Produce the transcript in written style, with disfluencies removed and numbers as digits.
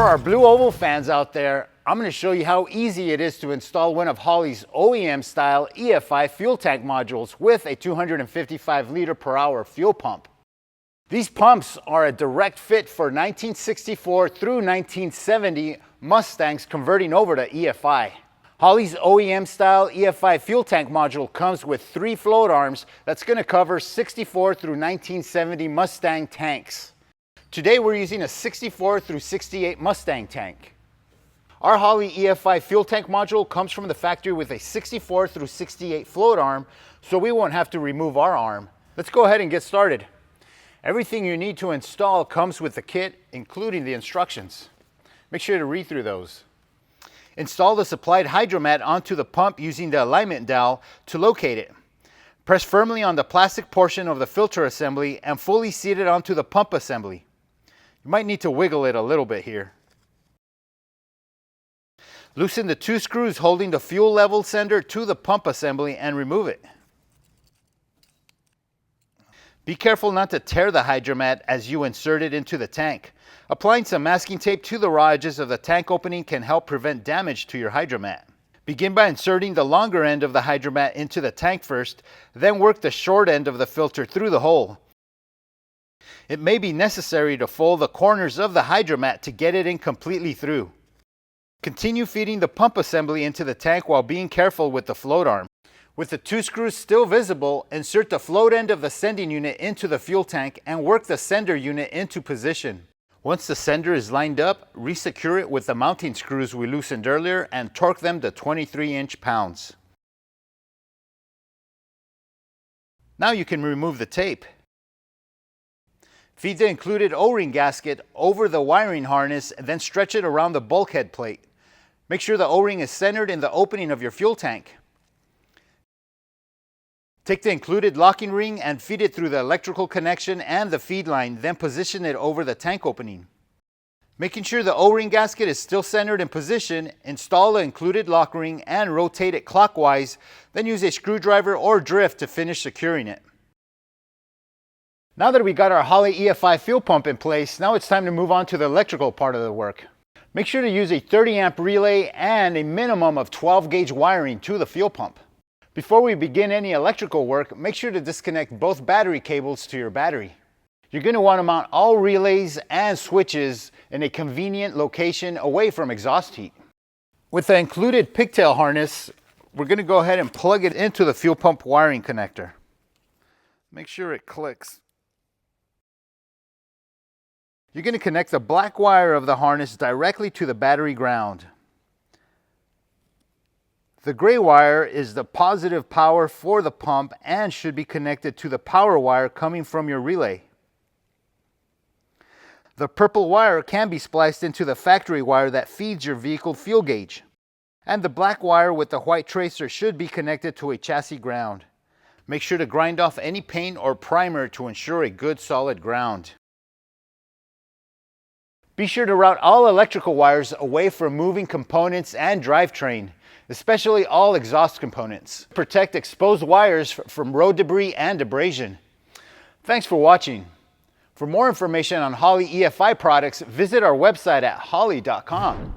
For our blue oval fans out there, I'm going to show you how easy it is to install one of Holley's OEM style EFI fuel tank modules with a 255 liter per hour fuel pump. These pumps are a direct fit for 1964 through 1970 Mustangs converting over to EFI. Holley's OEM style EFI fuel tank module comes with 3 float arms that's going to cover 64 through 1970 Mustang tanks. Today we're using a 64 through 68 Mustang tank. Our Holley EFI fuel tank module comes from the factory with a 64 through 68 float arm, so we won't have to remove our arm. Let's go ahead and get started. Everything you need to install comes with the kit, including the instructions. Make sure to read through those. Install the supplied hydromat onto the pump using the alignment dowel to locate it. Press firmly on the plastic portion of the filter assembly and fully seat it onto the pump assembly. You might need to wiggle it a little bit here. Loosen the 2 screws holding the fuel level sender to the pump assembly and remove it. Be careful not to tear the hydromat as you insert it into the tank. Applying some masking tape to the raw edges of the tank opening can help prevent damage to your hydromat. Begin by inserting the longer end of the hydromat into the tank first, then work the short end of the filter through the hole. It may be necessary to fold the corners of the hydromat to get it in completely through. Continue feeding the pump assembly into the tank while being careful with the float arm. With the 2 screws still visible, insert the float end of the sending unit into the fuel tank and work the sender unit into position. Once the sender is lined up, re-secure it with the mounting screws we loosened earlier and torque them to 23 inch-pounds. Now you can remove the tape. Feed the included O-ring gasket over the wiring harness and then stretch it around the bulkhead plate. Make sure the O-ring is centered in the opening of your fuel tank. Take the included locking ring and feed it through the electrical connection and the feed line, then position it over the tank opening. Making sure the O-ring gasket is still centered in position, install the included lock ring and rotate it clockwise, then use a screwdriver or drift to finish securing it. Now that we got our Holley EFI fuel pump in place, now it's time to move on to the electrical part of the work. Make sure to use a 30 amp relay and a minimum of 12 gauge wiring to the fuel pump. Before we begin any electrical work, make sure to disconnect both battery cables to your battery. You're going to want to mount all relays and switches in a convenient location away from exhaust heat. With the included pigtail harness, we're going to go ahead and plug it into the fuel pump wiring connector. Make sure it clicks. You're going to connect the black wire of the harness directly to the battery ground. The gray wire is the positive power for the pump and should be connected to the power wire coming from your relay. The purple wire can be spliced into the factory wire that feeds your vehicle fuel gauge. And the black wire with the white tracer should be connected to a chassis ground. Make sure to grind off any paint or primer to ensure a good solid ground. Be sure to route all electrical wires away from moving components and drivetrain, especially all exhaust components. Protect exposed wires from road debris and abrasion. Thanks for watching. For more information on Holley EFI products, visit our website at holley.com.